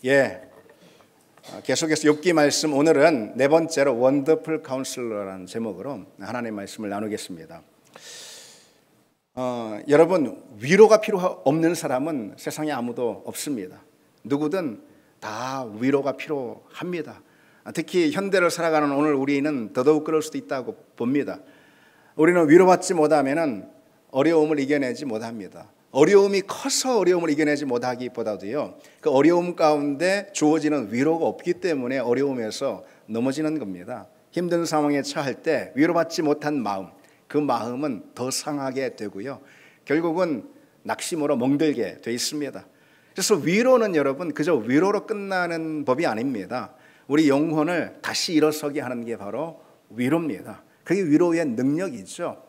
예, 계속해서 욥기 말씀, 오늘은 네 번째로 원더풀 카운슬러라는 제목으로 하나님의 말씀을 나누겠습니다. 여러분, 위로가 필요 없는 사람은 세상에 아무도 없습니다. 누구든 다 위로가 필요합니다. 특히 현대를 살아가는 오늘 우리는 더더욱 그럴 수도 있다고 봅니다. 우리는 위로받지 못하면 어려움을 이겨내지 못합니다. 어려움이 커서 어려움을 이겨내지 못하기보다도요, 그 어려움 가운데 주어지는 위로가 없기 때문에 어려움에서 넘어지는 겁니다. 힘든 상황에 처할 때 위로받지 못한 마음, 그 마음은 더 상하게 되고요, 결국은 낙심으로 멍들게 돼 있습니다. 그래서 위로는 여러분 그저 위로로 끝나는 법이 아닙니다. 우리 영혼을 다시 일어서게 하는 게 바로 위로입니다. 그게 위로의 능력이죠.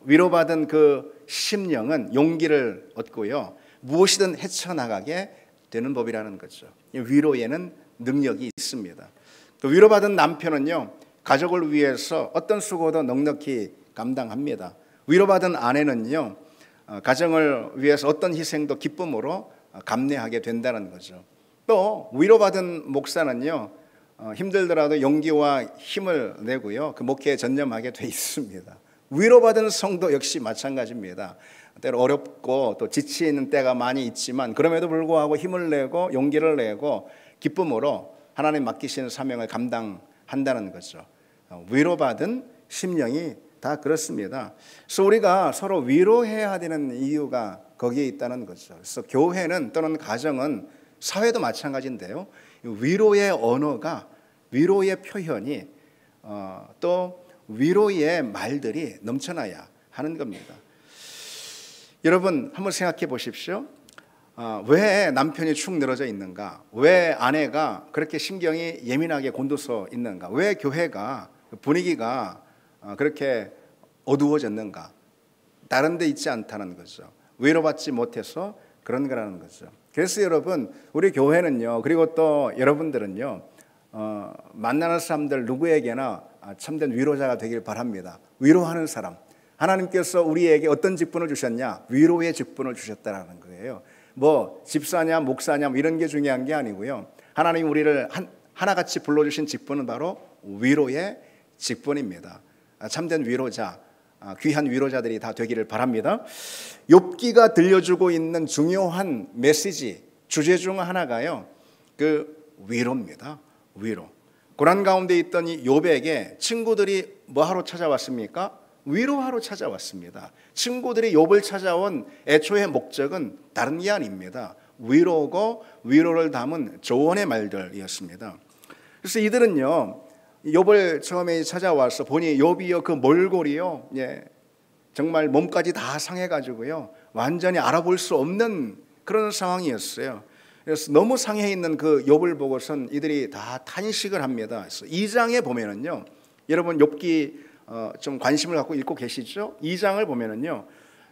위로받은 그 심령은 용기를 얻고요, 무엇이든 헤쳐나가게 되는 법이라는 거죠. 위로에는 능력이 있습니다. 그 위로받은 남편은요, 가족을 위해서 어떤 수고도 넉넉히 감당합니다. 위로받은 아내는요, 가정을 위해서 어떤 희생도 기쁨으로 감내하게 된다는 거죠. 또 위로받은 목사는요, 힘들더라도 용기와 힘을 내고요, 그 목회에 전념하게 돼 있습니다. 위로받은 성도 역시 마찬가지입니다. 때로 어렵고 또 지치는 때가 많이 있지만 그럼에도 불구하고 힘을 내고 용기를 내고 기쁨으로 하나님 맡기시는 사명을 감당한다는 거죠. 위로받은 심령이 다 그렇습니다. 그래서 우리가 서로 위로해야 되는 이유가 거기에 있다는 거죠. 그래서 교회는 또는 가정은, 사회도 마찬가지인데요, 위로의 언어가, 위로의 표현이 또 위로의 말들이 넘쳐나야 하는 겁니다. 여러분 한번 생각해 보십시오. 왜 남편이 축 늘어져 있는가? 왜 아내가 그렇게 신경이 예민하게 곤두서 있는가? 왜 교회가 분위기가 그렇게 어두워졌는가? 다른 데 있지 않다는 거죠. 위로받지 못해서 그런 거라는 거죠. 그래서 여러분, 우리 교회는요, 그리고 또 여러분들은요, 만나는 사람들 누구에게나 참된 위로자가 되길 바랍니다. 위로하는 사람. 하나님께서 우리에게 어떤 직분을 주셨냐? 위로의 직분을 주셨다라는 거예요. 뭐 집사냐 목사냐 뭐 이런 게 중요한 게 아니고요, 하나님 우리를 하나같이 불러주신 직분은 바로 위로의 직분입니다. 참된 위로자, 귀한 위로자들이 다 되기를 바랍니다. 욥기가 들려주고 있는 중요한 메시지, 주제 중 하나가요, 그 위로입니다. 위로. 고난 가운데 있던 이 욥에게 친구들이 뭐하러 찾아왔습니까? 위로하러 찾아왔습니다. 친구들이 욥을 찾아온 애초의 목적은 다른 게 아닙니다. 위로고 위로를 담은 조언의 말들이었습니다. 그래서 이들은요, 욥을 처음에 찾아와서 보니 욥이요, 그 몰골이요, 정말 몸까지 다 상해가지고요, 완전히 알아볼 수 없는 그런 상황이었어요. 그래서 너무 상해 있는 그 욥을 보고선 이들이 다 탄식을 합니다. 그래서 2장에 보면은요, 여러분 욥기 좀 관심을 갖고 읽고 계시죠? 2장을 보면은요,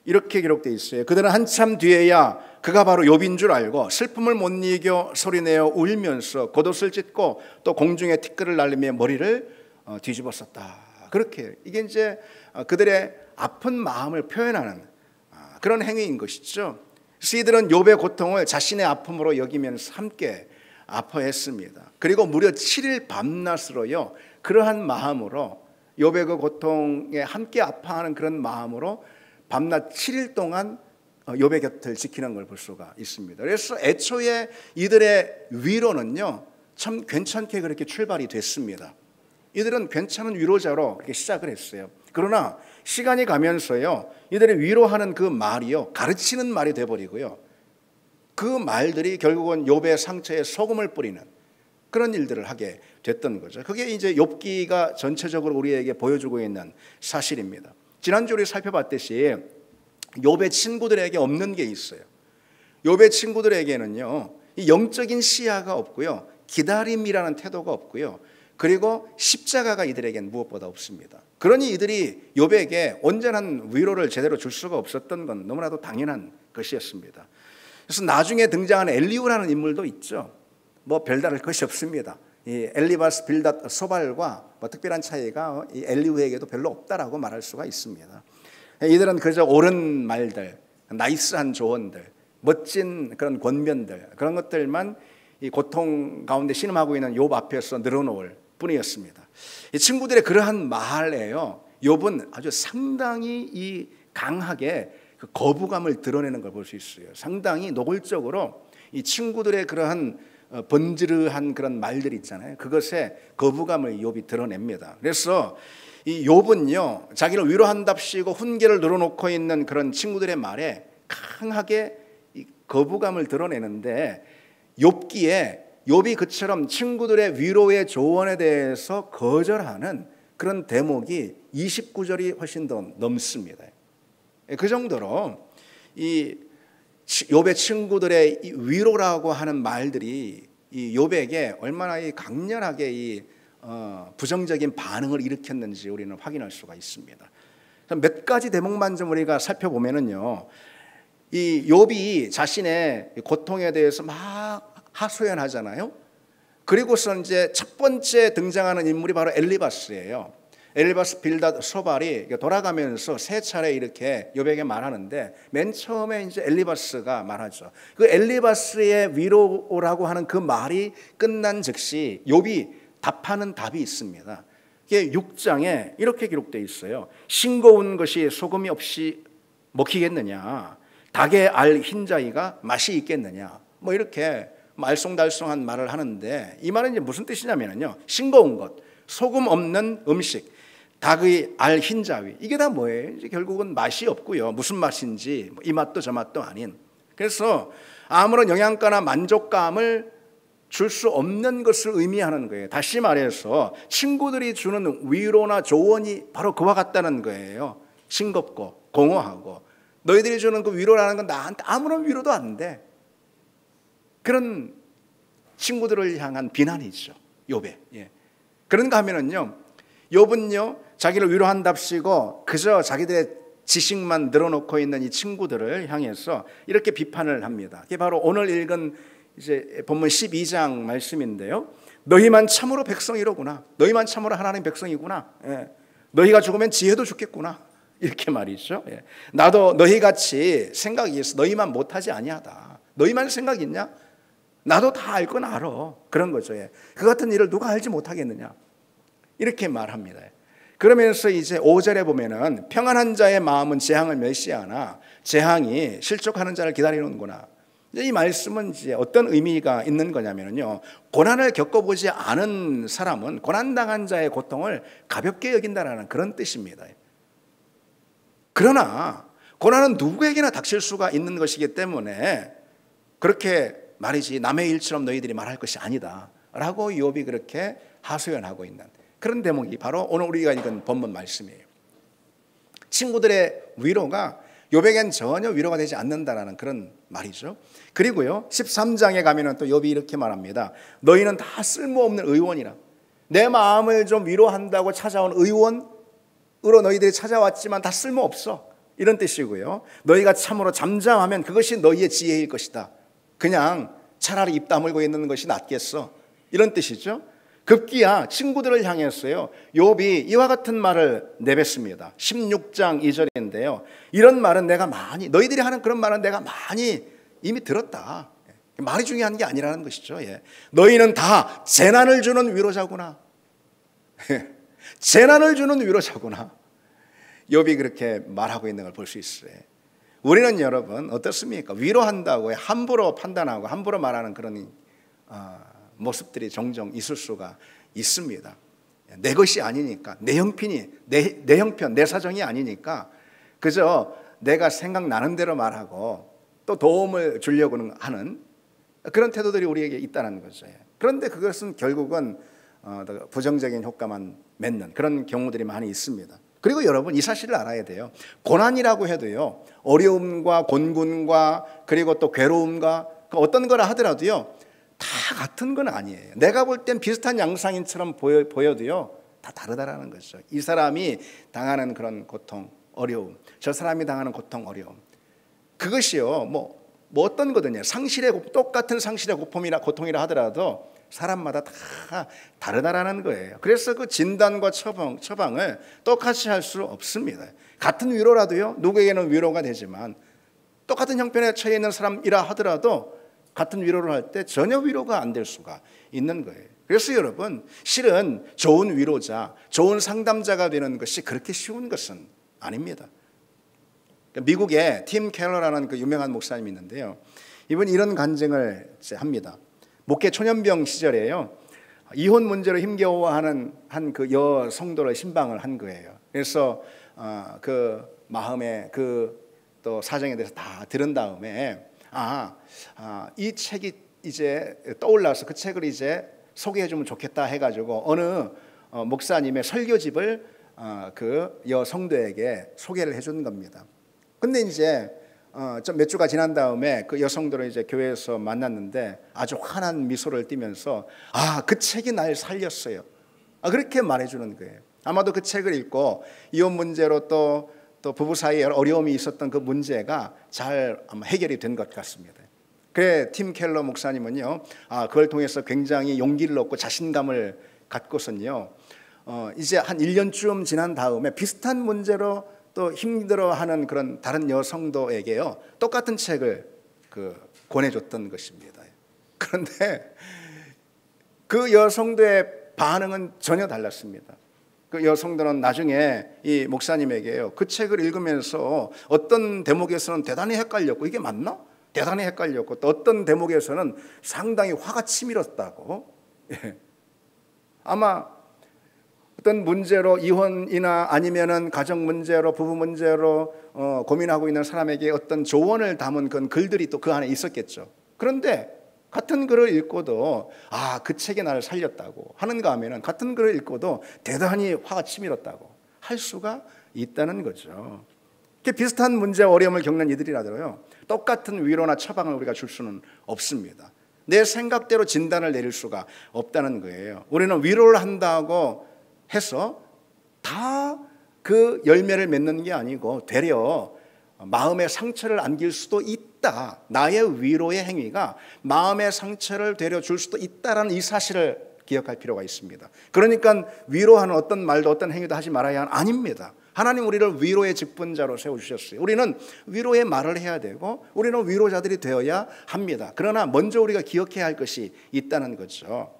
이렇게 기록되어 있어요. 그들은 한참 뒤에야 그가 바로 욥인 줄 알고 슬픔을 못 이겨 소리내어 울면서 겉옷을 찢고 또 공중에 티끌을 날리며 머리를 뒤집었었다. 그렇게 이게 이제 그들의 아픈 마음을 표현하는 그런 행위인 것이죠. 그래서 이들은 욥의 고통을 자신의 아픔으로 여기면서 함께 아파했습니다. 그리고 무려 7일 밤낮으로요, 그러한 마음으로 욥의 그 고통에 함께 아파하는 그런 마음으로 밤낮 7일 동안 욥의 곁을 지키는 걸 볼 수가 있습니다. 그래서 애초에 이들의 위로는요, 참 괜찮게 그렇게 출발이 됐습니다. 이들은 괜찮은 위로자로 그렇게 시작을 했어요. 그러나 시간이 가면서요, 이들이 위로하는 그 말이요, 가르치는 말이 돼버리고요, 그 말들이 결국은 욥의 상처에 소금을 뿌리는 그런 일들을 하게 됐던 거죠. 그게 이제 욥기가 전체적으로 우리에게 보여주고 있는 사실입니다. 지난주에 우리 살펴봤듯이 욥의 친구들에게 없는 게 있어요. 욥의 친구들에게는요, 이 영적인 시야가 없고요, 기다림이라는 태도가 없고요, 그리고 십자가가 이들에겐 무엇보다 없습니다. 그러니 이들이 욥에게 온전한 위로를 제대로 줄 수가 없었던 건 너무나도 당연한 것이었습니다. 그래서 나중에 등장하는 엘리후라는 인물도 있죠. 뭐 별다를 것이 없습니다. 이 엘리바스 빌닷 소발과 뭐 특별한 차이가 이 엘리후에게도 별로 없다라고 말할 수가 있습니다. 이들은 그저 옳은 말들, 나이스한 조언들, 멋진 그런 권면들, 그런 것들만 이 고통 가운데 신음하고 있는 욥 앞에서 늘어놓을 뿐이었습니다. 이 친구들의 그러한 말에요, 욥은 아주 상당히 이 강하게 그 거부감을 드러내는 걸 볼 수 있어요. 상당히 노골적으로 이 친구들의 그러한 번지르한 그런 말들 있잖아요. 그것에 거부감을 욥이 드러냅니다. 그래서 이 욥은요, 자기를 위로한답시고 훈계를 늘어놓고 있는 그런 친구들의 말에 강하게 이 거부감을 드러내는데, 욥기에 욥이 그처럼 친구들의 위로의 조언에 대해서 거절하는 그런 대목이 29절이 훨씬 더 넘습니다. 그 정도로 이 욥의 친구들의 이 위로라고 하는 말들이 이 욥에게 얼마나 이 강렬하게 이 부정적인 반응을 일으켰는지 우리는 확인할 수가 있습니다. 몇 가지 대목만 좀 우리가 살펴보면은요, 이 욥이 자신의 고통에 대해서 막 하소연하잖아요. 그리고서 이제 첫 번째 등장하는 인물이 바로 엘리바스예요. 엘리바스, 빌닷, 소발이 돌아가면서 세 차례 이렇게 욥에게 말하는데, 맨 처음에 이제 엘리바스가 말하죠. 그 엘리바스의 위로라고 하는 그 말이 끝난 즉시 욥이 답하는 답이 있습니다. 이게 6장에 이렇게 기록되어 있어요. 싱거운 것이 소금이 없이 먹히겠느냐, 닭의 알 흰자위가 맛이 있겠느냐, 뭐 이렇게 말썽달썽한 말을 하는데, 이 말은 이제 무슨 뜻이냐면요, 싱거운 것, 소금 없는 음식, 닭의 알 흰자위, 이게 다 뭐예요? 이제 결국은 맛이 없고요, 무슨 맛인지 이 맛도 저 맛도 아닌, 그래서 아무런 영양가나 만족감을 줄 수 없는 것을 의미하는 거예요. 다시 말해서 친구들이 주는 위로나 조언이 바로 그와 같다는 거예요. 싱겁고 공허하고, 너희들이 주는 그 위로라는 건 나한테 아무런 위로도 안 돼. 그런 친구들을 향한 비난이죠, 욥의. 예. 그런가 하면은요, 욥은요, 자기를 위로한답시고 그저 자기들의 지식만 늘어놓고 있는 이 친구들을 향해서 이렇게 비판을 합니다. 이게 바로 오늘 읽은 이제 본문 12장 말씀인데요. 너희만 참으로 백성이로구나. 너희만 참으로 하나님 백성이구나. 예. 너희가 죽으면 지혜도 죽겠구나. 이렇게 말이죠. 예. 나도 너희같이 생각이 있어. 너희만 못하지 아니하다. 너희만 생각이 있냐? 나도 다 알 건 알아. 그런 거죠. 예. 그 같은 일을 누가 알지 못하겠느냐, 이렇게 말합니다. 그러면서 이제 5절에 보면은 평안한 자의 마음은 재앙을 멸시하나 재앙이 실족하는 자를 기다리는구나. 이 말씀은 이제 어떤 의미가 있는 거냐면요, 고난을 겪어보지 않은 사람은 고난당한 자의 고통을 가볍게 여긴다라는 그런 뜻입니다. 그러나 고난은 누구에게나 닥칠 수가 있는 것이기 때문에 그렇게 말이지 남의 일처럼 너희들이 말할 것이 아니다 라고 욥이 그렇게 하소연하고 있는 그런 대목이 바로 오늘 우리가 읽은 본문 말씀이에요. 친구들의 위로가 욥에겐 전혀 위로가 되지 않는다라는 그런 말이죠. 그리고요, 13장에 가면은 또 욥이 이렇게 말합니다. 너희는 다 쓸모없는 의원이라. 내 마음을 좀 위로한다고 찾아온 의원으로 너희들이 찾아왔지만 다 쓸모없어, 이런 뜻이고요. 너희가 참으로 잠잠하면 그것이 너희의 지혜일 것이다. 그냥 차라리 입 다물고 있는 것이 낫겠어, 이런 뜻이죠. 급기야 친구들을 향했어요. 욥이 이와 같은 말을 내뱉습니다. 16장 2절인데요. 이런 말은 내가 많이, 너희들이 하는 그런 말은 내가 많이 이미 들었다. 말이 중요한 게 아니라는 것이죠. 예. 너희는 다 재난을 주는 위로자구나. 재난을 주는 위로자구나. 욥이 그렇게 말하고 있는 걸 볼 수 있어요. 우리는 여러분 어떻습니까? 위로한다고 함부로 판단하고 함부로 말하는 그런 모습들이 종종 있을 수가 있습니다. 내 것이 아니니까, 내 형편이, 내 형편, 내 사정이 아니니까 그저 내가 생각나는 대로 말하고 또 도움을 주려고는 하는 그런 태도들이 우리에게 있다는 거죠. 그런데 그것은 결국은 부정적인 효과만 맺는 그런 경우들이 많이 있습니다. 그리고 여러분 이 사실을 알아야 돼요. 고난이라고 해도요, 어려움과 곤군과 그리고 또 괴로움과 어떤 거라 하더라도요 다 같은 건 아니에요. 내가 볼 땐 비슷한 양상인처럼 보여도요 다 다르다라는 거죠. 이 사람이 당하는 그런 고통, 어려움, 저 사람이 당하는 고통, 어려움, 그것이요 뭐 어떤 거든요, 똑같은 상실의 고통이라 하더라도 사람마다 다 다르다라는 거예요. 그래서 그 진단과 처방을 똑같이 할 수 없습니다. 같은 위로라도요 누구에게는 위로가 되지만 똑같은 형편에 처해 있는 사람이라 하더라도 같은 위로를 할 때 전혀 위로가 안 될 수가 있는 거예요. 그래서 여러분, 실은 좋은 위로자, 좋은 상담자가 되는 것이 그렇게 쉬운 것은 아닙니다. 미국에 팀 켈러라는 그 유명한 목사님이 있는데요, 이분이 이런 간증을 합니다. 목회 초년병 시절에요, 이혼 문제로 힘겨워하는 한 그 여성도를 신방을 한 거예요. 그래서 그 마음에 그 또 사정에 대해서 다 들은 다음에 이 책이 이제 떠올라서 그 책을 이제 소개해 주면 좋겠다 해가지고 어느 목사님의 설교집을 그 여성도에게 소개를 해준 겁니다. 근데 이제 좀 몇 주가 지난 다음에 그 여성들을 이제 교회에서 만났는데 아주 환한 미소를 띠면서 그 책이 날 살렸어요. 그렇게 말해주는 거예요. 아마도 그 책을 읽고 이혼 문제로 또 부부 사이에 어려움이 있었던 그 문제가 잘 해결이 된 것 같습니다. 그래 팀 켈러 목사님은요, 그걸 통해서 굉장히 용기를 얻고 자신감을 갖고선요, 이제 한 1년쯤 지난 다음에 비슷한 문제로 또 힘들어하는 그런 다른 여성도에게요, 똑같은 책을 권해줬던 것입니다. 그런데 그 여성도의 반응은 전혀 달랐습니다. 그 여성들은 나중에 이 목사님에게요, 그 책을 읽으면서 어떤 대목에서는 대단히 헷갈렸고, 이게 맞나? 대단히 헷갈렸고, 또 어떤 대목에서는 상당히 화가 치밀었다고. 아마 어떤 문제로, 이혼이나 아니면은 가정 문제로, 부부 문제로 고민하고 있는 사람에게 어떤 조언을 담은 그런 글들이 또 그 안에 있었겠죠. 그런데 같은 글을 읽고도 그 책이 나를 살렸다고 하는가 하면은 같은 글을 읽고도 대단히 화가 치밀었다고 할 수가 있다는 거죠. 이렇게 비슷한 문제와 어려움을 겪는 이들이라도요, 똑같은 위로나 처방을 우리가 줄 수는 없습니다. 내 생각대로 진단을 내릴 수가 없다는 거예요. 우리는 위로를 한다고 해서 다 그 열매를 맺는 게 아니고 되려 마음의 상처를 안길 수도 있다. 나의 위로의 행위가 마음의 상처를 되려 줄 수도 있다라는 이 사실을 기억할 필요가 있습니다. 그러니까 위로하는 어떤 말도 어떤 행위도 하지 말아야 하는, 아닙니다. 하나님 우리를 위로의 직분자로 세워주셨어요. 우리는 위로의 말을 해야 되고 우리는 위로자들이 되어야 합니다. 그러나 먼저 우리가 기억해야 할 것이 있다는 거죠.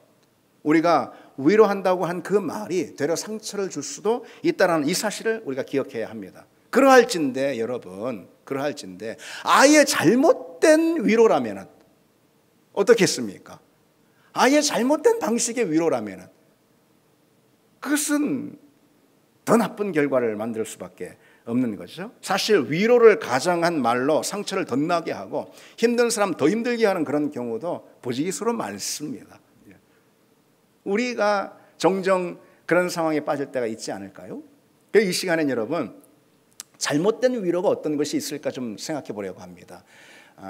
우리가 위로한다고 한 그 말이 되려 상처를 줄 수도 있다는 이 사실을 우리가 기억해야 합니다. 그러할진데 여러분, 그러할진데 아예 잘못된 위로라면 어떻겠습니까? 아예 잘못된 방식의 위로라면 그것은 더 나쁜 결과를 만들 수밖에 없는 거죠. 사실 위로를 가장한 말로 상처를 더 나게 하고 힘든 사람 더 힘들게 하는 그런 경우도 보지기수로 많습니다. 우리가 종종 그런 상황에 빠질 때가 있지 않을까요? 이 시간엔 여러분, 잘못된 위로가 어떤 것이 있을까 좀 생각해 보려고 합니다.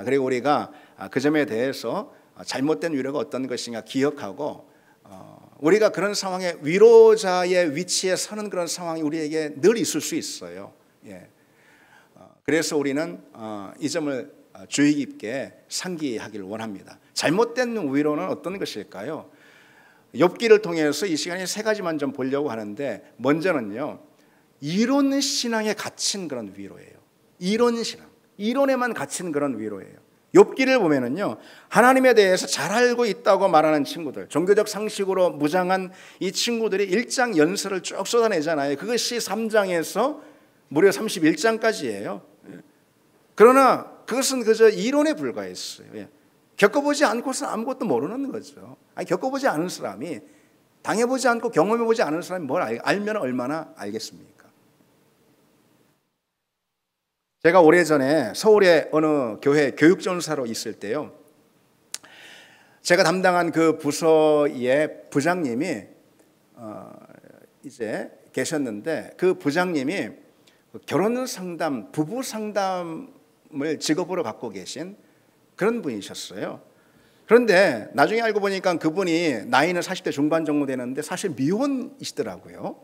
그리고 우리가 그 점에 대해서 잘못된 위로가 어떤 것인가 기억하고 우리가 그런 상황에 위로자의 위치에 서는 그런 상황이 우리에게 늘 있을 수 있어요. 그래서 우리는 이 점을 주의 깊게 상기하기를 원합니다. 잘못된 위로는 어떤 것일까요? 욥기를 통해서 이 시간에 세 가지만 좀 보려고 하는데, 먼저는요, 이론 신앙에 갇힌 그런 위로예요. 이론 신앙, 이론에만 갇힌 그런 위로예요. 욥기를 보면은요, 하나님에 대해서 잘 알고 있다고 말하는 친구들, 종교적 상식으로 무장한 이 친구들이 1장 연설을 쭉 쏟아내잖아요. 그것이 3장에서 무려 31장까지예요. 그러나 그것은 그저 이론에 불과했어요. 겪어보지 않고서는 아무것도 모르는 거죠. 겪어보지 않은 사람이, 당해보지 않고 경험해보지 않은 사람이 뭘 알면 얼마나 알겠습니까? 제가 오래전에 서울의 어느 교회 교육전사로 있을 때요, 제가 담당한 그 부서의 부장님이 이제 계셨는데, 그 부장님이 결혼 상담, 부부 상담을 직업으로 갖고 계신 그런 분이셨어요. 그런데 나중에 알고 보니까 그분이 나이는 40대 중반 정도 되는데 사실 미혼이시더라고요.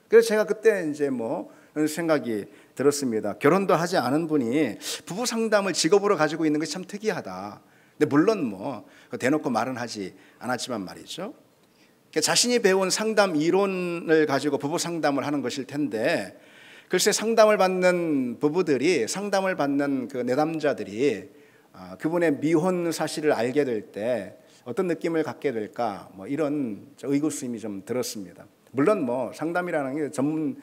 그래서 제가 그때 이제 그런 생각이 들었습니다. 결혼도 하지 않은 분이 부부 상담을 직업으로 가지고 있는 것이 참 특이하다. 근데 물론 대놓고 말은 하지 않았지만 말이죠. 자신이 배운 상담 이론을 가지고 부부 상담을 하는 것일 텐데, 글쎄 상담을 받는 부부들이, 상담을 받는 그 내담자들이 그분의 미혼 사실을 알게 될 때 어떤 느낌을 갖게 될까, 뭐 이런 의구심이 좀 들었습니다. 물론 뭐 상담이라는 게 전문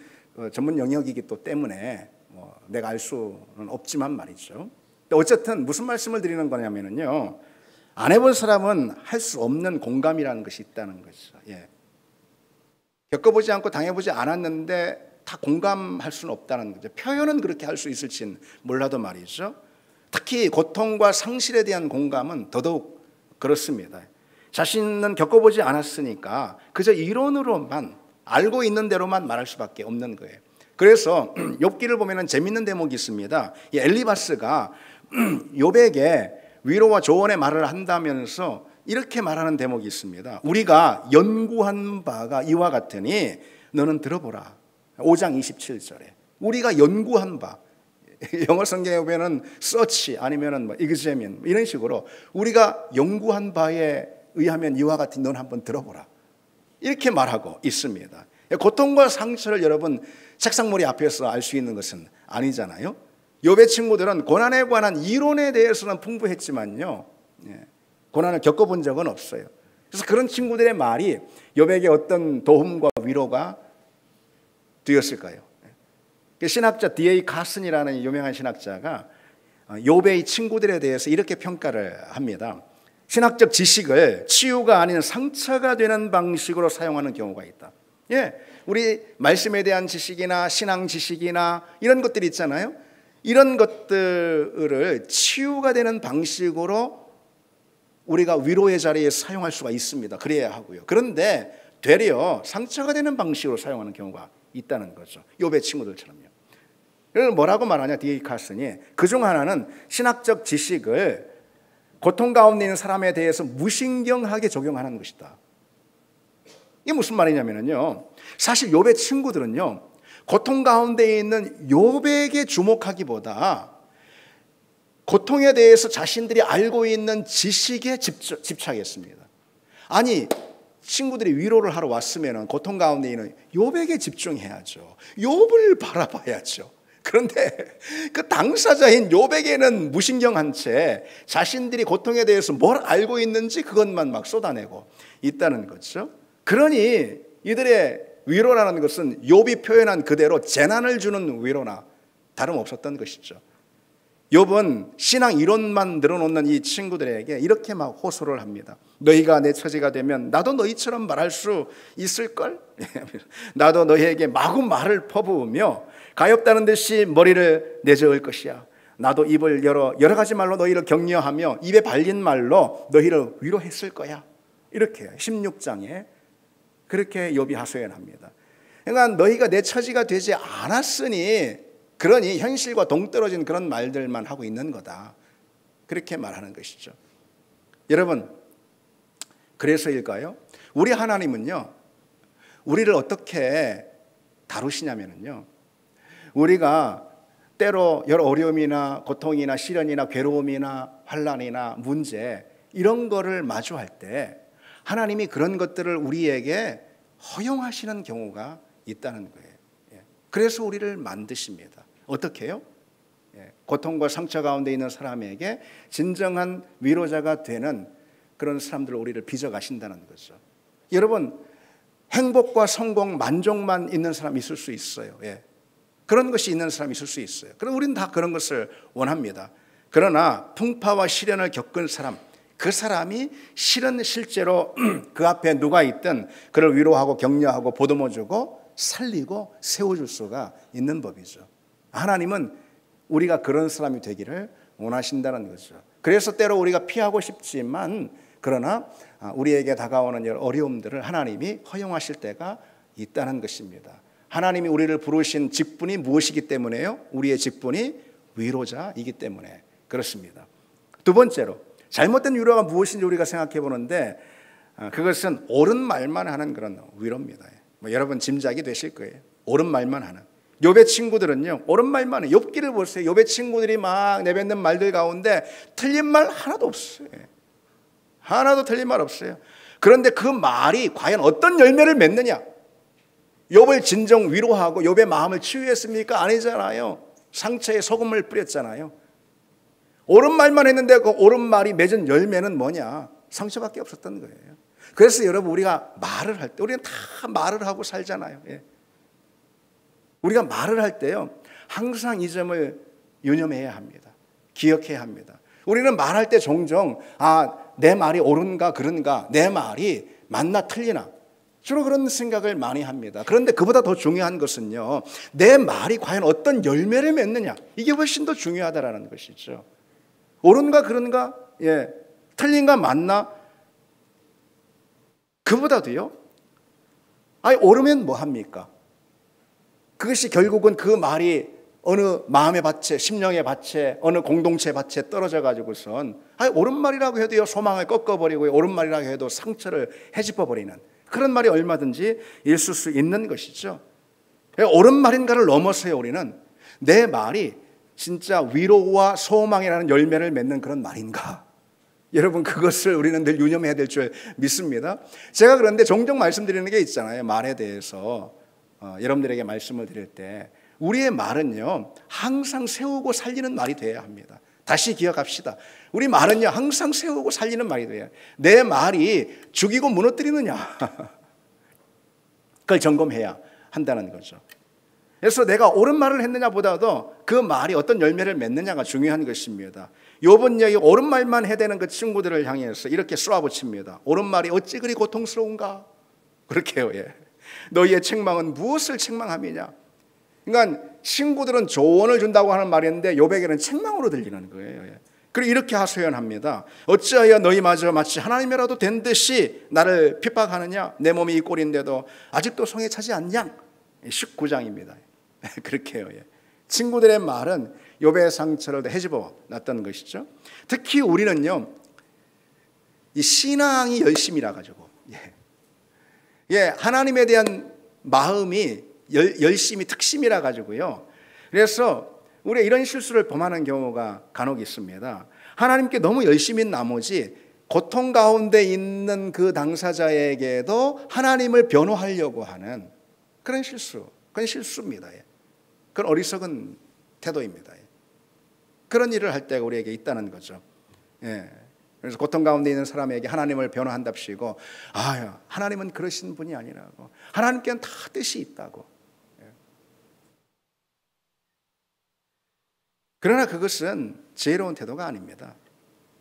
영역이기 또 때문에 뭐 내가 알 수는 없지만 말이죠. 어쨌든 무슨 말씀을 드리는 거냐면요, 안 해본 사람은 할 수 없는 공감이라는 것이 있다는 거죠. 예. 겪어보지 않고 당해보지 않았는데 다 공감할 수는 없다는 거죠. 표현은 그렇게 할 수 있을진 몰라도 말이죠. 특히 고통과 상실에 대한 공감은 더더욱 그렇습니다. 자신은 겪어보지 않았으니까 그저 이론으로만, 알고 있는 대로만 말할 수밖에 없는 거예요. 그래서 욥기를 보면은 재밌는 대목이 있습니다. 이 엘리바스가 욥에게 위로와 조언의 말을 한다면서 이렇게 말하는 대목이 있습니다. 우리가 연구한 바가 이와 같으니 너는 들어보라. 5장 27절에 우리가 연구한 바, 영어 성경에 보면은 search 아니면은 뭐 examine 이런 식으로 우리가 연구한 바에 의하면 이와 같으니 너는 한번 들어보라, 이렇게 말하고 있습니다. 고통과 상처를 여러분 책상머리 앞에서 알 수 있는 것은 아니잖아요. 욥의 친구들은 고난에 관한 이론에 대해서는 풍부했지만요, 고난을 겪어본 적은 없어요. 그래서 그런 친구들의 말이 욥에게 어떤 도움과 위로가 되었을까요? 신학자 D.A. 카슨이라는 유명한 신학자가 욥의 친구들에 대해서 이렇게 평가를 합니다. 신학적 지식을 치유가 아닌 상처가 되는 방식으로 사용하는 경우가 있다. 예, 우리 말씀에 대한 지식이나 신앙 지식이나 이런 것들이 있잖아요. 이런 것들을 치유가 되는 방식으로 우리가 위로의 자리에 사용할 수가 있습니다. 그래야 하고요. 그런데 되려 상처가 되는 방식으로 사용하는 경우가 있다는 거죠. 욥의 친구들처럼요. 그래서 뭐라고 말하냐, D.A. 카슨이 그중 하나는 신학적 지식을 고통 가운데 있는 사람에 대해서 무신경하게 적용하는 것이다. 이게 무슨 말이냐면요, 사실 욥의 친구들은요, 고통 가운데 있는 욥에게 주목하기보다 고통에 대해서 자신들이 알고 있는 지식에 집착했습니다. 아니, 친구들이 위로를 하러 왔으면 고통 가운데 있는 욥에게 집중해야죠. 욥을 바라봐야죠. 그런데 그 당사자인 욥에게는 무신경한 채 자신들이 고통에 대해서 뭘 알고 있는지 그것만 막 쏟아내고 있다는 거죠. 그러니 이들의 위로라는 것은 욥이 표현한 그대로 재난을 주는 위로나 다름없었던 것이죠. 욥은 신앙 이론만 늘어놓는 이 친구들에게 이렇게 막 호소를 합니다. 너희가 내 처지가 되면 나도 너희처럼 말할 수 있을걸? 나도 너희에게 마구 말을 퍼부으며 가엾다는 듯이 머리를 내저을 것이야. 나도 입을 열어 여러 가지 말로 너희를 격려하며 입에 발린 말로 너희를 위로했을 거야. 이렇게 16장에 그렇게 욥이 하소연합니다. 그러니까 너희가 내 처지가 되지 않았으니, 그러니 현실과 동떨어진 그런 말들만 하고 있는 거다. 그렇게 말하는 것이죠. 여러분, 그래서일까요? 우리 하나님은요, 우리를 어떻게 다루시냐면요, 우리가 때로 여러 어려움이나 고통이나 시련이나 괴로움이나 환난이나 문제 이런 거를 마주할 때 하나님이 그런 것들을 우리에게 허용하시는 경우가 있다는 거예요. 그래서 우리를 만드십니다. 어떻게 해요? 고통과 상처 가운데 있는 사람에게 진정한 위로자가 되는 그런 사람들을 우리를 빚어가신다는 거죠. 여러분, 행복과 성공, 만족만 있는 사람 있을 수 있어요. 그런 것이 있는 사람이 있을 수 있어요. 그럼 우리는 다 그런 것을 원합니다. 그러나 풍파와 시련을 겪은 사람, 그 사람이 실은 실제로 그 앞에 누가 있든 그를 위로하고 격려하고 보듬어주고 살리고 세워줄 수가 있는 법이죠. 하나님은 우리가 그런 사람이 되기를 원하신다는 거죠. 그래서 때로 우리가 피하고 싶지만, 그러나 우리에게 다가오는 여러 어려움들을 하나님이 허용하실 때가 있다는 것입니다. 하나님이 우리를 부르신 직분이 무엇이기 때문에요? 우리의 직분이 위로자이기 때문에 그렇습니다. 두 번째로, 잘못된 위로가 무엇인지 우리가 생각해 보는데, 그것은 옳은 말만 하는 그런 위로입니다. 여러분 짐작이 되실 거예요. 옳은 말만 하는. 욥의 친구들은요, 옳은 말만 해요. 욥기를 보세요. 욥의 친구들이 막 내뱉는 말들 가운데 틀린 말 하나도 없어요. 하나도 틀린 말 없어요. 그런데 그 말이 과연 어떤 열매를 맺느냐? 욥을 진정 위로하고 욥의 마음을 치유했습니까? 아니잖아요. 상처에 소금을 뿌렸잖아요. 옳은 말만 했는데 그 옳은 말이 맺은 열매는 뭐냐? 상처밖에 없었던 거예요. 그래서 여러분, 우리가 말을 할 때, 우리는 다 말을 하고 살잖아요. 예. 우리가 말을 할 때요, 항상 이 점을 유념해야 합니다. 기억해야 합니다. 우리는 말할 때 종종 내 말이 옳은가 그른가, 내 말이 맞나 틀리나, 주로 그런 생각을 많이 합니다. 그런데 그보다 더 중요한 것은요, 내 말이 과연 어떤 열매를 맺느냐, 이게 훨씬 더 중요하다라는 것이죠. 옳은가 그른가, 예, 틀린가 맞나, 그보다도요, 옳으면 뭐 합니까? 그것이 결국은 그 말이 어느 마음의 밭에, 심령의 밭에, 어느 공동체 밭에 떨어져 가지고선 옳은 말이라고 해도요, 소망을 꺾어버리고, 옳은 말이라고 해도 상처를 헤집어버리는 그런 말이 얼마든지 있을 수 있는 것이죠. 옳은 말인가를 넘어서요, 우리는 내 말이 진짜 위로와 소망이라는 열매를 맺는 그런 말인가, 여러분, 그것을 우리는 늘 유념해야 될 줄 믿습니다. 제가 그런데 종종 말씀드리는 게 있잖아요. 말에 대해서 여러분들에게 말씀을 드릴 때 우리의 말은요, 항상 세우고 살리는 말이 돼야 합니다. 다시 기억합시다. 우리 말은요, 항상 세우고 살리는 말이 돼요. 내 말이 죽이고 무너뜨리느냐, 그걸 점검해야 한다는 거죠. 그래서 내가 옳은 말을 했느냐 보다도 그 말이 어떤 열매를 맺느냐가 중요한 것입니다. 욥은 여기 옳은 말만 해대는 그 친구들을 향해서 이렇게 쏘아붙입니다. 옳은 말이 어찌 그리 고통스러운가? 그렇게요. 예. 너희의 책망은 무엇을 책망함이냐? 그러니까 친구들은 조언을 준다고 하는 말인데 욥에게는 책망으로 들리는 거예요. 예. 그리고 이렇게 하소연합니다. 어찌하여 너희마저 마치 하나님이라도 된 듯이 나를 핍박하느냐? 내 몸이 이 꼴인데도 아직도 성에 차지 않냐? 19장입니다. 그렇게 해요. 예. 친구들의 말은 욥의 상처를 헤집어 놨던 것이죠. 특히 우리는요, 이 신앙이 열심이라 가지고, 하나님에 대한 마음이 열심이 특심이라 가지고요. 그래서 우리가 이런 실수를 범하는 경우가 간혹 있습니다. 하나님께 너무 열심인 나머지 고통 가운데 있는 그 당사자에게도 하나님을 변호하려고 하는 그런 실수, 그건 실수입니다. 그건 어리석은 태도입니다. 그런 일을 할 때가 우리에게 있다는 거죠. 예. 그래서 고통 가운데 있는 사람에게 하나님을 변호한답시고, 하나님은 그러신 분이 아니라고, 하나님께는 다 뜻이 있다고. 예. 그러나 그것은 지혜로운 태도가 아닙니다.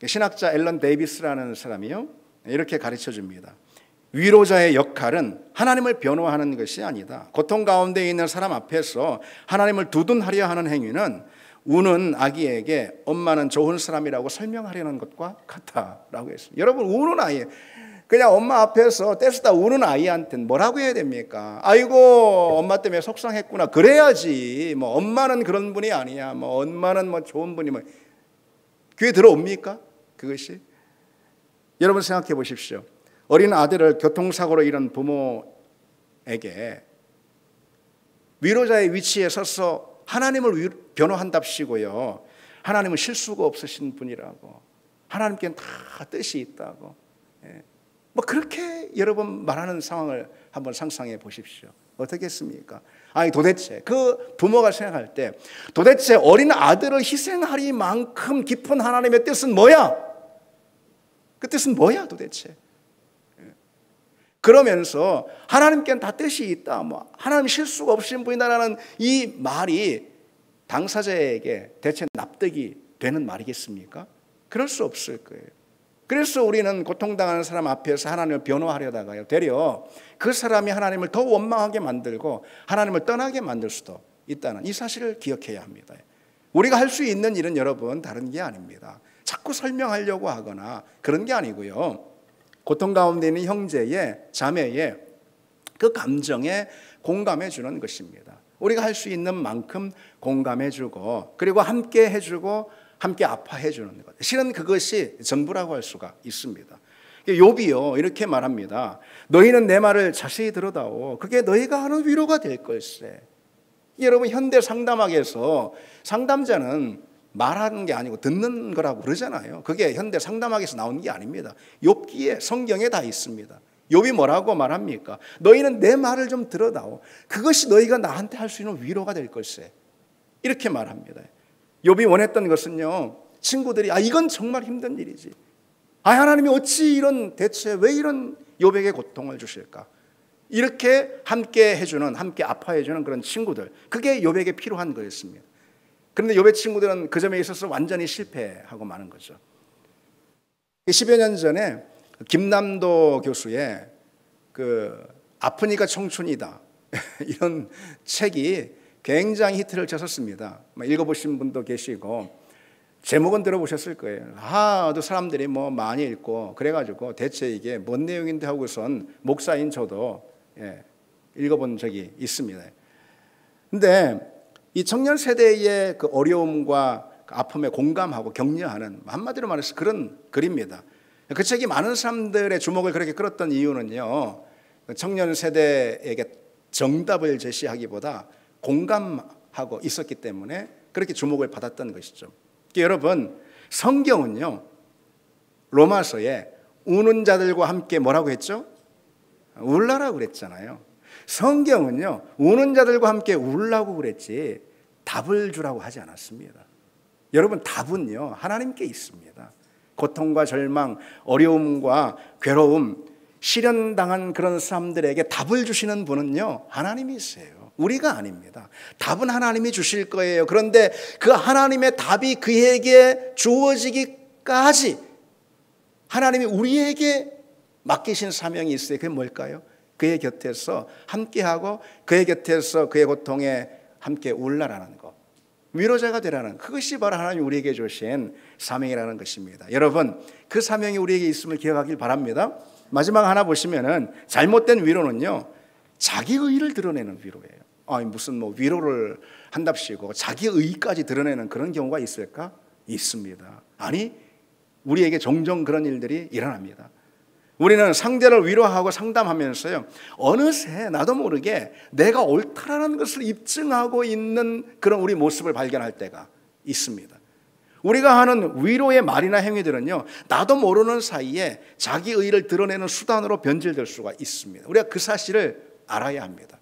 신학자 앨런 데이비스라는 사람이요, 이렇게 가르쳐 줍니다. 위로자의 역할은 하나님을 변호하는 것이 아니다. 고통 가운데 있는 사람 앞에서 하나님을 두둔하려 하는 행위는 우는 아기에게 엄마는 좋은 사람이라고 설명하려는 것과 같다라고 했습니다. 여러분, 우는 아이, 그냥 엄마 앞에서 떼쓰다 우는 아이한테는 뭐라고 해야 됩니까? 아이고, 엄마 때문에 속상했구나, 그래야지. 뭐 엄마는 그런 분이 아니야, 뭐 엄마는 뭐 좋은 분이, 뭐 귀에 들어옵니까? 그것이? 여러분 생각해 보십시오. 어린 아들을 교통사고로 잃은 부모에게 위로자의 위치에 서서 하나님을 변호한답시고요, 하나님은 실수가 없으신 분이라고, 하나님께는 다 뜻이 있다고, 뭐 그렇게 여러분 말하는 상황을 한번 상상해 보십시오. 어떻겠습니까? 도대체 그 부모가 생각할 때 도대체 어린 아들을 희생하리만큼 깊은 하나님의 뜻은 뭐야? 그 뜻은 뭐야 도대체? 그러면서 하나님께는 다 뜻이 있다, 뭐 하나님 실수가 없으신 분이다라는 이 말이 당사자에게 대체 납득이 되는 말이겠습니까? 그럴 수 없을 거예요. 그래서 우리는 고통당하는 사람 앞에서 하나님을 변호하려다가요, 되려 그 사람이 하나님을 더 원망하게 만들고 하나님을 떠나게 만들 수도 있다는 이 사실을 기억해야 합니다. 우리가 할 수 있는 일은 여러분 다른 게 아닙니다. 자꾸 설명하려고 하거나 그런 게 아니고요, 고통 가운데 있는 형제의, 자매의 그 감정에 공감해 주는 것입니다. 우리가 할 수 있는 만큼 공감해 주고, 그리고 함께 해주고 함께 아파해 주는 것, 실은 그것이 전부라고 할 수가 있습니다. 욥이요 이렇게 말합니다. 너희는 내 말을 자세히 들어다오. 그게 너희가 하는 위로가 될 걸세. 여러분, 현대 상담학에서 상담자는 말하는 게 아니고 듣는 거라고 그러잖아요. 그게 현대 상담학에서 나온 게 아닙니다. 욥기에, 성경에 다 있습니다. 욥이 뭐라고 말합니까? 너희는 내 말을 좀 들어다오. 그것이 너희가 나한테 할 수 있는 위로가 될 걸세. 이렇게 말합니다. 욥이 원했던 것은요, 친구들이 이건 정말 힘든 일이지. 하나님이 어찌 대체 왜 이런 욥에게 고통을 주실까? 이렇게 함께 해주는, 함께 아파해주는 그런 친구들, 그게 욥에게 필요한 거였습니다. 그런데 욥의 친구들은 그 점에 있어서 완전히 실패하고 마는 거죠. 10여 년 전에 김남도 교수의 아프니까 청춘이다 이런 책이 굉장히 히트를 쳤었습니다. 읽어보신 분도 계시고 제목은 들어보셨을 거예요. 또 사람들이 많이 읽고 그래가지고 대체 이게 뭔 내용인데 하고선 목사인 저도 읽어본 적이 있습니다. 근데 이 청년 세대의 그 어려움과 그 아픔에 공감하고 격려하는, 한마디로 말해서 그런 글입니다. 그 책이 많은 사람들의 주목을 그렇게 끌었던 이유는요, 청년 세대에게 정답을 제시하기보다 공감하고 있었기 때문에 그렇게 주목을 받았던 것이죠. 여러분, 성경은요, 로마서에 우는 자들과 함께 뭐라고 했죠? 울라라고 그랬잖아요. 성경은요, 우는 자들과 함께 울라고 그랬지 답을 주라고 하지 않았습니다. 여러분, 답은요, 하나님께 있습니다. 고통과 절망, 어려움과 괴로움, 실현당한 그런 사람들에게 답을 주시는 분은요, 하나님이세요. 우리가 아닙니다. 답은 하나님이 주실 거예요. 그런데 그 하나님의 답이 그에게 주어지기까지 하나님이 우리에게 맡기신 사명이 있어요. 그게 뭘까요? 그의 곁에서 함께하고 그의 곁에서 그의 고통에 함께 울라라는 것, 위로자가 되라는, 그것이 바로 하나님이 우리에게 주신 사명이라는 것입니다. 여러분, 그 사명이 우리에게 있음을 기억하길 바랍니다. 마지막 하나 보시면은 잘못된 위로는요, 자기 의의를 드러내는 위로예요. 무슨 위로를 한답시고 자기 의의까지 드러내는 그런 경우가 있을까? 있습니다. 우리에게 종종 그런 일들이 일어납니다. 우리는 상대를 위로하고 상담하면서요, 어느새 나도 모르게 내가 옳다라는 것을 입증하고 있는 그런 우리 모습을 발견할 때가 있습니다. 우리가 하는 위로의 말이나 행위들은요, 나도 모르는 사이에 자기 의의를 드러내는 수단으로 변질될 수가 있습니다. 우리가 그 사실을 알아야 합니다.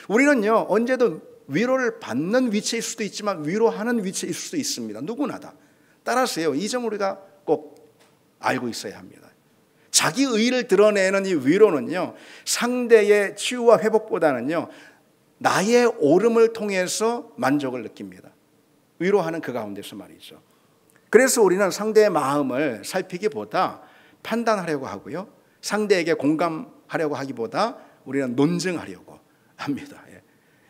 우리는요, 언제도 위로를 받는 위치일 수도 있지만 위로하는 위치일 수도 있습니다. 누구나 다. 따라서요, 이 점 우리가 꼭 알고 있어야 합니다. 자기 의의를 드러내는 이 위로는요, 상대의 치유와 회복보다는요, 나의 옳음을 통해서 만족을 느낍니다. 위로하는 그 가운데서 말이죠. 그래서 우리는 상대의 마음을 살피기보다 판단하려고 하고요, 상대에게 공감하려고 하기보다 우리는 논증하려고 합니다.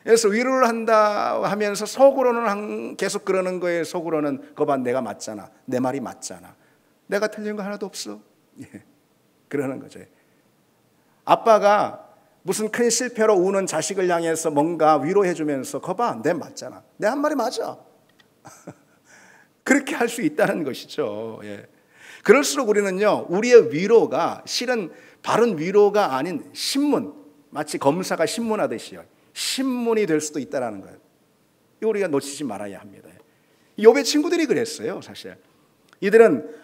그래서 위로를 한다 하면서 속으로는 계속 그러는 거예요. 속으로는 그거 봐, 내가 맞잖아, 내 말이 맞잖아, 내가 틀린 거 하나도 없어, 그러는 거죠. 아빠가 무슨 큰 실패로 우는 자식을 향해서 뭔가 위로해 주면서 거 봐, 내 맞잖아, 내 한 말이 맞아 그렇게 할 수 있다는 것이죠. 그럴수록 우리는요, 우리의 위로가 실은 바른 위로가 아닌 신문, 마치 검사가 신문하듯이요, 신문이 될 수도 있다는 거예요. 이거 우리가 놓치지 말아야 합니다. 욥의 친구들이 그랬어요. 사실 이들은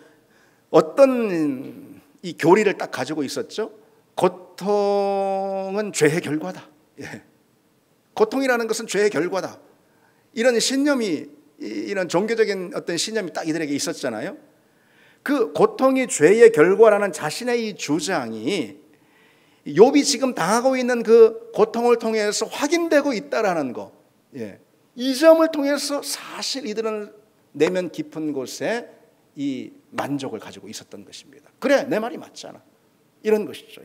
어떤 이 교리를 딱 가지고 있었죠. 고통은 죄의 결과다. 고통이라는 것은 죄의 결과다. 이런 신념이, 이런 종교적인 어떤 신념이 딱 이들에게 있었잖아요. 그 고통이 죄의 결과라는 자신의 이 주장이 욥이 지금 당하고 있는 그 고통을 통해서 확인되고 있다라는 거, 이 점을 통해서 사실 이들은 내면 깊은 곳에 이 만족을 가지고 있었던 것입니다. 그래, 내 말이 맞잖아, 이런 것이죠.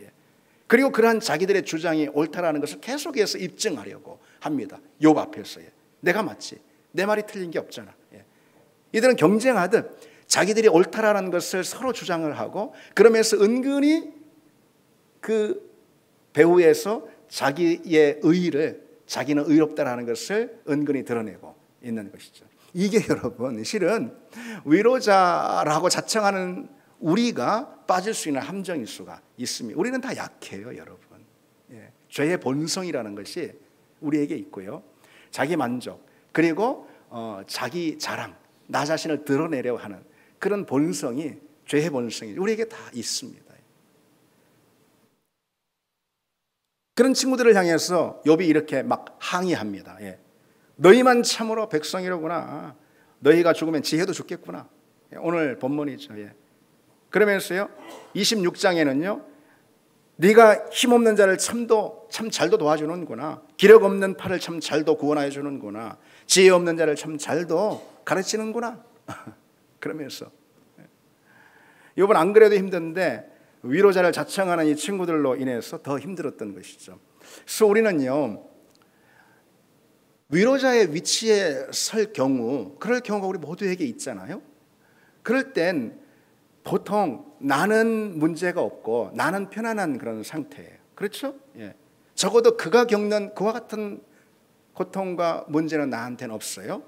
그리고 그러한 자기들의 주장이 옳다라는 것을 계속해서 입증하려고 합니다. 욥 앞에서 내가 맞지, 내 말이 틀린 게 없잖아. 이들은 경쟁하듯 자기들이 옳다라는 것을 서로 주장을 하고, 그러면서 은근히 그 배후에서 자기의 의의를, 자기는 의롭다라는 것을 은근히 드러내고 있는 것이죠. 이게 여러분, 실은 위로자라고 자청하는 우리가 빠질 수 있는 함정일 수가 있습니다. 우리는 다 약해요, 여러분. 죄의 본성이라는 것이 우리에게 있고요, 자기 만족, 그리고 자기 자랑, 나 자신을 드러내려 하는 그런 본성이, 죄의 본성이 우리에게 다 있습니다. 그런 친구들을 향해서 욥이 이렇게 막 항의합니다. 너희만 참으로 백성이로구나. 너희가 죽으면 지혜도 죽겠구나. 오늘 본문이죠. 그러면서요 26장에는요 네가 힘없는 자를 참 잘도 도와주는구나, 기력 없는 팔을 참 잘도 구원하여 주는구나, 지혜 없는 자를 참 잘도 가르치는구나. 그러면서 이번 안 그래도 힘든데 위로자를 자청하는 이 친구들로 인해서 더 힘들었던 것이죠. 그래서 우리는요 위로자의 위치에 설 경우, 그럴 경우가 우리 모두에게 있잖아요. 그럴 땐 보통 나는 문제가 없고 나는 편안한 그런 상태예요. 그렇죠? 적어도 그가 겪는 그와 같은 고통과 문제는 나한테는 없어요.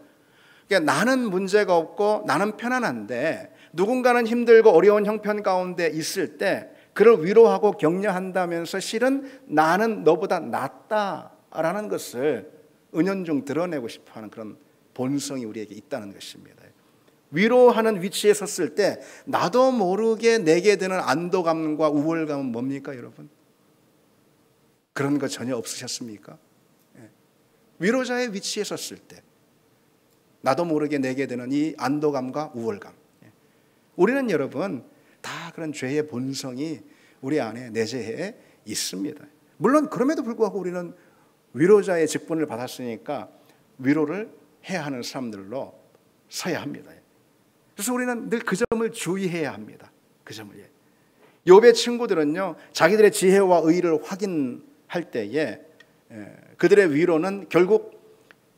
그러니까 나는 문제가 없고 나는 편안한데 누군가는 힘들고 어려운 형편 가운데 있을 때 그를 위로하고 격려한다면서 실은 나는 너보다 낫다라는 것을 은연중 드러내고 싶어하는 그런 본성이 우리에게 있다는 것입니다. 위로하는 위치에 섰을 때 나도 모르게 내게 드는 안도감과 우월감은 뭡니까, 여러분? 그런 거 전혀 없으셨습니까? 위로자의 위치에 섰을 때 나도 모르게 내게 드는 이 안도감과 우월감, 우리는 여러분 다 그런 죄의 본성이 우리 안에 내재해 있습니다. 물론 그럼에도 불구하고 우리는 위로자의 직분을 받았으니까 위로를 해야 하는 사람들로 서야 합니다. 그래서 우리는 늘 그 점을 주의해야 합니다. 그 점을. 욥의 친구들은요 자기들의 지혜와 의를 확인할 때에 그들의 위로는 결국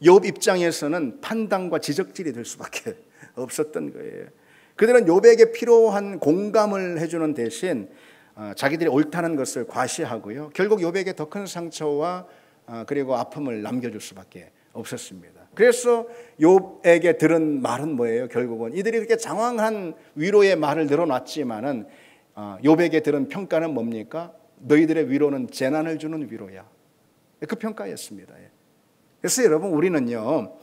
욥 입장에서는 판단과 지적질이 될 수밖에 없었던 거예요. 그들은 욥에게 필요한 공감을 해주는 대신 자기들이 옳다는 것을 과시하고요 결국 욥에게 더 큰 상처와 그리고 아픔을 남겨줄 수밖에 없었습니다. 그래서 욥에게 들은 말은 뭐예요? 결국은 이들이 그렇게 장황한 위로의 말을 늘어놨지만은 욥에게 들은 평가는 뭡니까? 너희들의 위로는 재난을 주는 위로야. 그 평가였습니다. 그래서 여러분 우리는요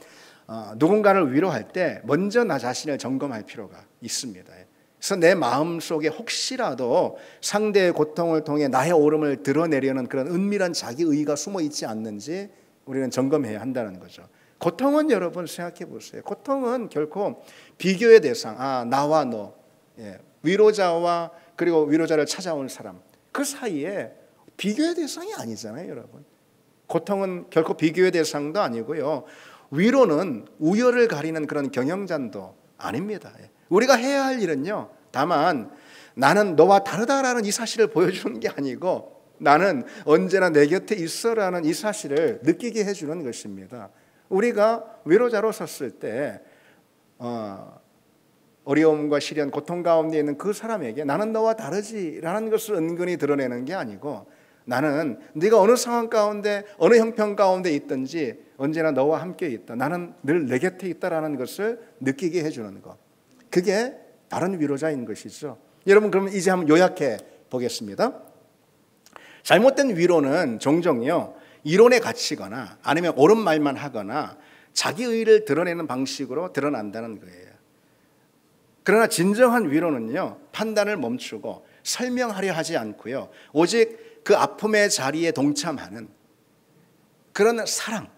누군가를 위로할 때 먼저 나 자신을 점검할 필요가 있습니다. 그래서 내 마음속에 혹시라도 상대의 고통을 통해 나의 옳음을 드러내려는 그런 은밀한 자기의가 숨어 있지 않는지 우리는 점검해야 한다는 거죠. 고통은 여러분 생각해 보세요. 고통은 결코 비교의 대상, 나와 너, 위로자와 그리고 위로자를 찾아온 사람, 그 사이에 비교의 대상이 아니잖아요, 여러분. 고통은 결코 비교의 대상도 아니고요. 위로는 우열을 가리는 그런 경영잔도 아닙니다. 우리가 해야 할 일은요, 다만 나는 너와 다르다라는 이 사실을 보여주는 게 아니고 나는 언제나 내 곁에 있어라는 이 사실을 느끼게 해주는 것입니다. 우리가 위로자로 섰을 때 어려움과 시련, 고통 가운데 있는 그 사람에게 나는 너와 다르지라는 것을 은근히 드러내는 게 아니고 나는 네가 어느 상황 가운데 어느 형편 가운데 있든지 언제나 너와 함께 있다, 나는 늘 내 곁에 있다라는 것을 느끼게 해주는 것, 그게 바른 위로자인 것이죠. 여러분 그러면 이제 한번 요약해 보겠습니다. 잘못된 위로는 종종요 이론에 갇히거나 아니면 옳은 말만 하거나 자기 의를 드러내는 방식으로 드러난다는 거예요. 그러나 진정한 위로는요 판단을 멈추고 설명하려 하지 않고요 오직 그 아픔의 자리에 동참하는 그런 사랑,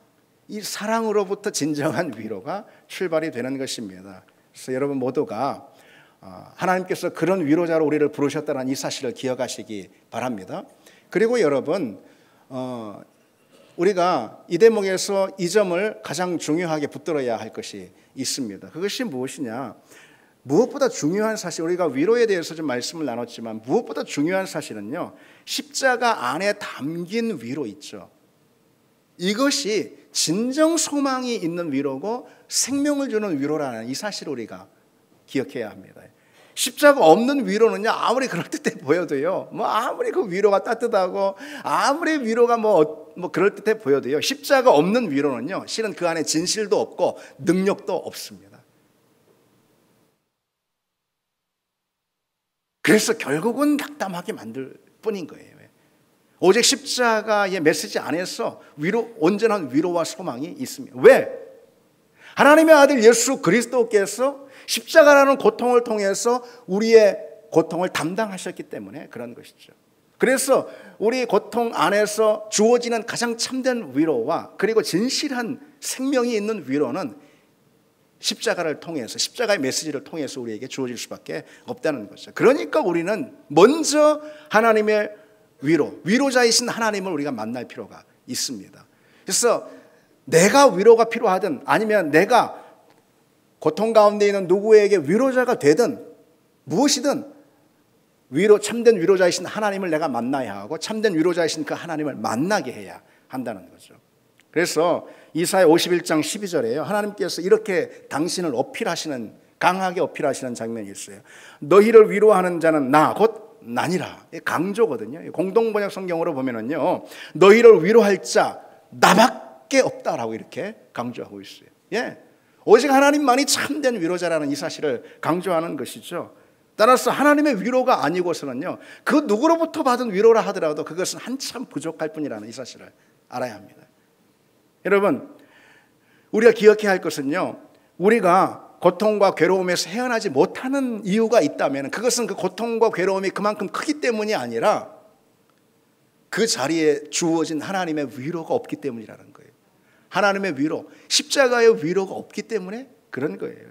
이 사랑으로부터 진정한 위로가 출발이 되는 것입니다. 그래서 여러분 모두가 하나님께서 그런 위로자로 우리를 부르셨다는 이 사실을 기억하시기 바랍니다. 그리고 여러분 우리가 이 대목에서 이 점을 가장 중요하게 붙들어야 할 것이 있습니다. 그것이 무엇이냐? 무엇보다 중요한 사실, 우리가 위로에 대해서 좀 말씀을 나눴지만 무엇보다 중요한 사실은요 십자가 안에 담긴 위로 있죠. 이것이 진정 소망이 있는 위로고 생명을 주는 위로라는 이 사실을 우리가 기억해야 합니다. 십자가 없는 위로는요 아무리 그럴듯해 보여도요 아무리 그 위로가 따뜻하고 아무리 위로가 뭐 그럴듯해 보여도요 십자가 없는 위로는요 실은 그 안에 진실도 없고 능력도 없습니다. 그래서 결국은 낙담하게 만들 뿐인 거예요. 오직 십자가의 메시지 안에서 온전한 위로와 소망이 있습니다. 왜? 하나님의 아들 예수 그리스도께서 십자가라는 고통을 통해서 우리의 고통을 담당하셨기 때문에 그런 것이죠. 그래서 우리 고통 안에서 주어지는 가장 참된 위로와 그리고 진실한 생명이 있는 위로는 십자가를 통해서, 십자가의 메시지를 통해서 우리에게 주어질 수밖에 없다는 거죠. 그러니까 우리는 먼저 하나님의 위로자이신 하나님을 우리가 만날 필요가 있습니다. 그래서 내가 위로가 필요하든 아니면 내가 고통 가운데 있는 누구에게 위로자가 되든 무엇이든 참된 위로자이신 하나님을 내가 만나야 하고 참된 위로자이신 그 하나님을 만나게 해야 한다는 거죠. 그래서 이사야 51장 12절에요. 하나님께서 이렇게 당신을 강하게 어필하시는 장면이 있어요. 너희를 위로하는 자는 나, 곧 나니라. 강조거든요. 공동번역 성경으로 보면은요, 너희를 위로할 자 나밖에 없다라고 이렇게 강조하고 있어요. 예, 오직 하나님만이 참된 위로자라는 이 사실을 강조하는 것이죠. 따라서 하나님의 위로가 아니고서는요, 그 누구로부터 받은 위로라 하더라도 그것은 한참 부족할 뿐이라는 이 사실을 알아야 합니다. 여러분, 우리가 기억해야 할 것은요, 우리가 고통과 괴로움에서 헤어나지 못하는 이유가 있다면 그것은 그 고통과 괴로움이 그만큼 크기 때문이 아니라 그 자리에 주어진 하나님의 위로가 없기 때문이라는 거예요. 하나님의 위로, 십자가의 위로가 없기 때문에 그런 거예요.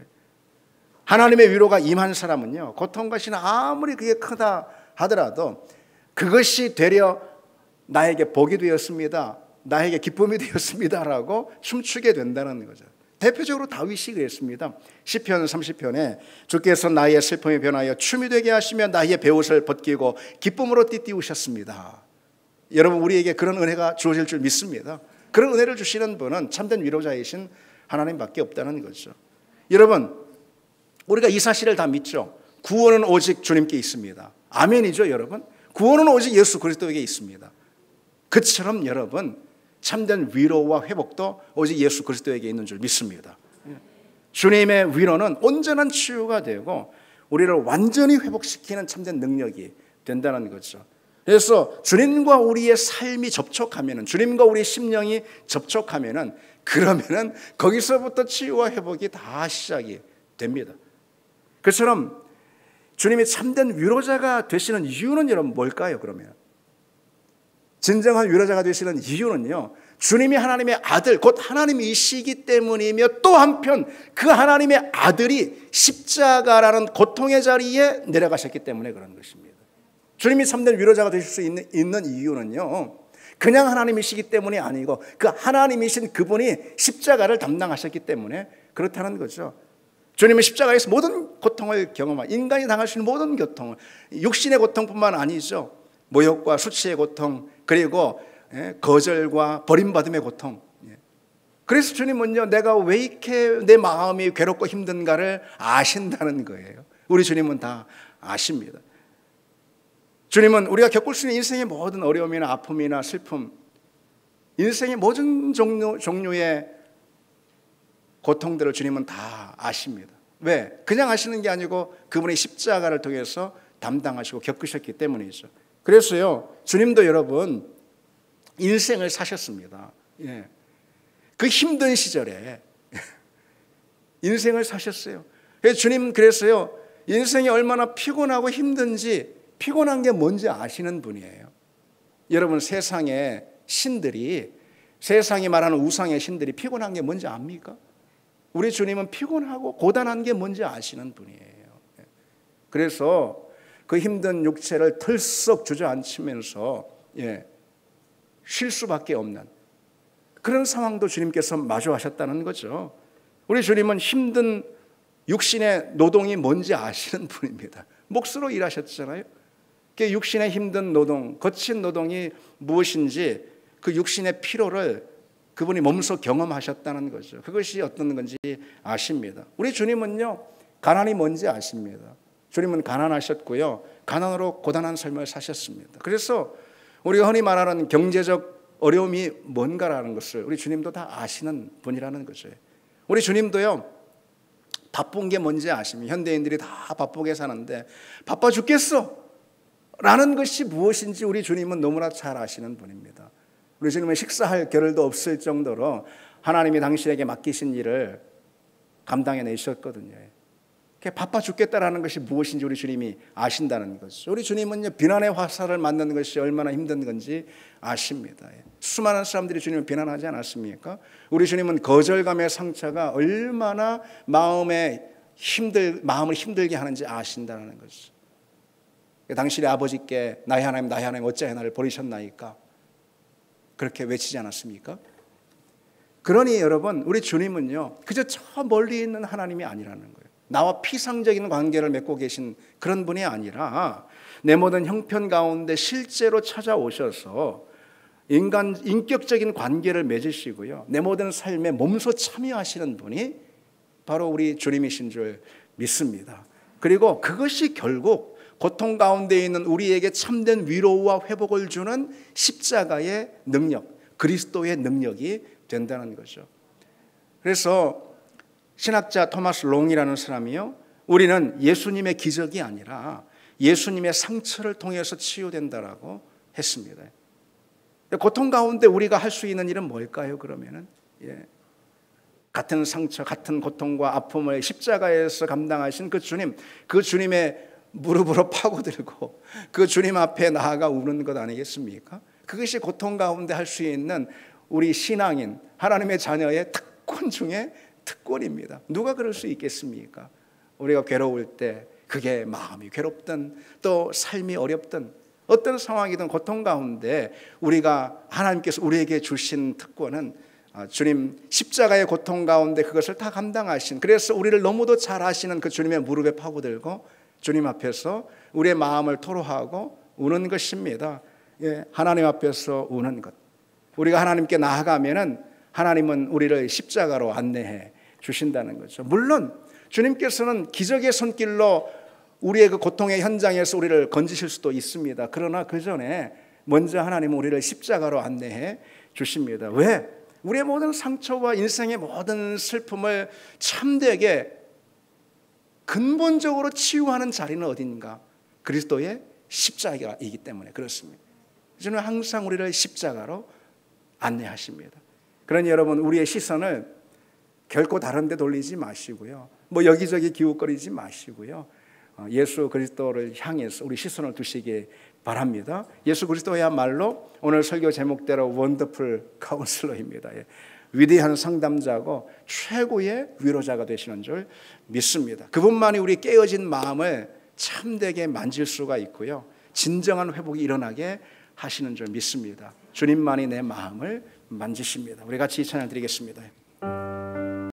하나님의 위로가 임한 사람은요, 고통과 시는 아무리 그게 크다 하더라도 그것이 되려 나에게 복이 되었습니다, 나에게 기쁨이 되었습니다라고 춤추게 된다는 거죠. 대표적으로 다윗이 그랬습니다. 시편 30편에 주께서 나의 슬픔이 변하여 춤이 되게 하시며 나의 베옷을 벗기고 기쁨으로 띠띠우셨습니다. 여러분, 우리에게 그런 은혜가 주어질 줄 믿습니다. 그런 은혜를 주시는 분은 참된 위로자이신 하나님밖에 없다는 거죠. 여러분, 우리가 이 사실을 다 믿죠. 구원은 오직 주님께 있습니다. 아멘이죠, 여러분. 구원은 오직 예수 그리스도에게 있습니다. 그처럼 여러분, 참된 위로와 회복도 오직 예수 그리스도에게 있는 줄 믿습니다. 주님의 위로는 온전한 치유가 되고 우리를 완전히 회복시키는 참된 능력이 된다는 거죠. 그래서 주님과 우리의 삶이 접촉하면은, 주님과 우리의 심령이 접촉하면은, 그러면은 거기서부터 치유와 회복이 다 시작이 됩니다. 그처럼 주님이 참된 위로자가 되시는 이유는 여러분 뭘까요? 그러면 진정한 위로자가 되시는 이유는요, 주님이 하나님의 아들, 곧 하나님이시기 때문이며, 또 한편 그 하나님의 아들이 십자가라는 고통의 자리에 내려가셨기 때문에 그런 것입니다. 주님이 참된 위로자가 되실 수 있는 이유는요, 그냥 하나님이시기 때문이 아니고 그 하나님이신 그분이 십자가를 담당하셨기 때문에 그렇다는 거죠. 주님은 십자가에서 모든 고통을 경험한, 인간이 당할 수 있는 모든 고통을, 육신의 고통뿐만 아니죠, 모욕과 수치의 고통, 그리고 거절과 버림받음의 고통. 그래서 주님은요, 내가 왜 이렇게 내 마음이 괴롭고 힘든가를 아신다는 거예요. 우리 주님은 다 아십니다. 주님은 우리가 겪을 수 있는 인생의 모든 어려움이나 아픔이나 슬픔, 인생의 모든 종류의 고통들을 주님은 다 아십니다. 왜? 그냥 아시는 게 아니고 그분의 십자가를 통해서 담당하시고 겪으셨기 때문이죠. 그래서요, 주님도 여러분 인생을 사셨습니다. 예. 그 힘든 시절에 인생을 사셨어요. 그래서 주님, 그래서요, 인생이 얼마나 피곤하고 힘든지, 피곤한 게 뭔지 아시는 분이에요. 여러분, 세상의 신들이, 세상이 말하는 우상의 신들이 피곤한 게 뭔지 압니까? 우리 주님은 피곤하고 고단한 게 뭔지 아시는 분이에요. 그래서 그 힘든 육체를 털썩 주저앉히면서 쉴 수밖에 없는 그런 상황도 주님께서 마주하셨다는 거죠. 우리 주님은 힘든 육신의 노동이 뭔지 아시는 분입니다. 몫으로 일하셨잖아요. 그 육신의 힘든 노동, 거친 노동이 무엇인지 그 육신의 피로를 그분이 몸소 경험하셨다는 거죠. 그것이 어떤 건지 아십니다. 우리 주님은요, 가난이 뭔지 아십니다. 주님은 가난하셨고요, 가난으로 고단한 삶을 사셨습니다. 그래서 우리가 흔히 말하는 경제적 어려움이 뭔가라는 것을 우리 주님도 다 아시는 분이라는 거죠. 우리 주님도요, 바쁜 게 뭔지 아십니다. 현대인들이 다 바쁘게 사는데 바빠 죽겠어 라는 것이 무엇인지 우리 주님은 너무나 잘 아시는 분입니다. 우리 주님은 식사할 겨를도 없을 정도로 하나님이 당신에게 맡기신 일을 감당해 내셨거든요. 바빠 죽겠다라는 것이 무엇인지 우리 주님이 아신다는 거죠. 우리 주님은요, 비난의 화살을 맞는 것이 얼마나 힘든 건지 아십니다. 수많은 사람들이 주님을 비난하지 않았습니까? 우리 주님은 거절감의 상처가 얼마나 마음을 힘들게 하는지 아신다는 거죠. 당신의 아버지께 나의 하나님 나의 하나님 어찌하여 나를 버리셨나이까 그렇게 외치지 않았습니까? 그러니 여러분, 우리 주님은요, 그저 저 멀리 있는 하나님이 아니라는 거예요. 나와 피상적인 관계를 맺고 계신 그런 분이 아니라 내 모든 형편 가운데 실제로 찾아오셔서 인격적인 관계를 맺으시고요, 내 모든 삶에 몸소 참여하시는 분이 바로 우리 주님이신 줄 믿습니다. 그리고 그것이 결국 고통 가운데 있는 우리에게 참된 위로와 회복을 주는 십자가의 능력, 그리스도의 능력이 된다는 거죠. 그래서 신학자 토마스 롱이라는 사람이요, 우리는 예수님의 기적이 아니라 예수님의 상처를 통해서 치유된다라고 했습니다. 고통 가운데 우리가 할 수 있는 일은 뭘까요? 그러면은 같은 상처, 같은 고통과 아픔을 십자가에서 감당하신 그 주님, 그 주님의 무릎으로 파고들고 그 주님 앞에 나아가 우는 것 아니겠습니까? 그것이 고통 가운데 할 수 있는 우리 신앙인, 하나님의 자녀의 특권 중에 특권입니다. 누가 그럴 수 있겠습니까? 우리가 괴로울 때, 그게 마음이 괴롭든 또 삶이 어렵든 어떤 상황이든 고통 가운데 우리가 하나님께서 우리에게 주신 특권은 주님 십자가의 고통 가운데 그것을 다 감당하신, 그래서 우리를 너무도 잘 아시는 그 주님의 무릎에 파고들고 주님 앞에서 우리의 마음을 토로하고 우는 것입니다. 하나님 앞에서 우는 것. 우리가 하나님께 나아가면은 하나님은 우리를 십자가로 안내해 주신다는 거죠. 물론 주님께서는 기적의 손길로 우리의 그 고통의 현장에서 우리를 건지실 수도 있습니다. 그러나 그 전에 먼저 하나님은 우리를 십자가로 안내해 주십니다. 왜? 우리의 모든 상처와 인생의 모든 슬픔을 참되게 근본적으로 치유하는 자리는 어딘가? 그리스도의 십자가이기 때문에 그렇습니다. 저는 항상 우리를 십자가로 안내하십니다. 그러니 여러분, 우리의 시선을 결코 다른 데 돌리지 마시고요, 여기저기 기웃거리지 마시고요, 예수 그리스도를 향해서 우리 시선을 두시기 바랍니다. 예수 그리스도야말로 오늘 설교 제목대로 원더풀 카운슬러입니다. 위대한 상담자고 최고의 위로자가 되시는 줄 믿습니다. 그분만이 우리 깨어진 마음을 참되게 만질 수가 있고요, 진정한 회복이 일어나게 하시는 줄 믿습니다. 주님만이 내 마음을 만지십니다. 우리 같이 찬양 드리겠습니다.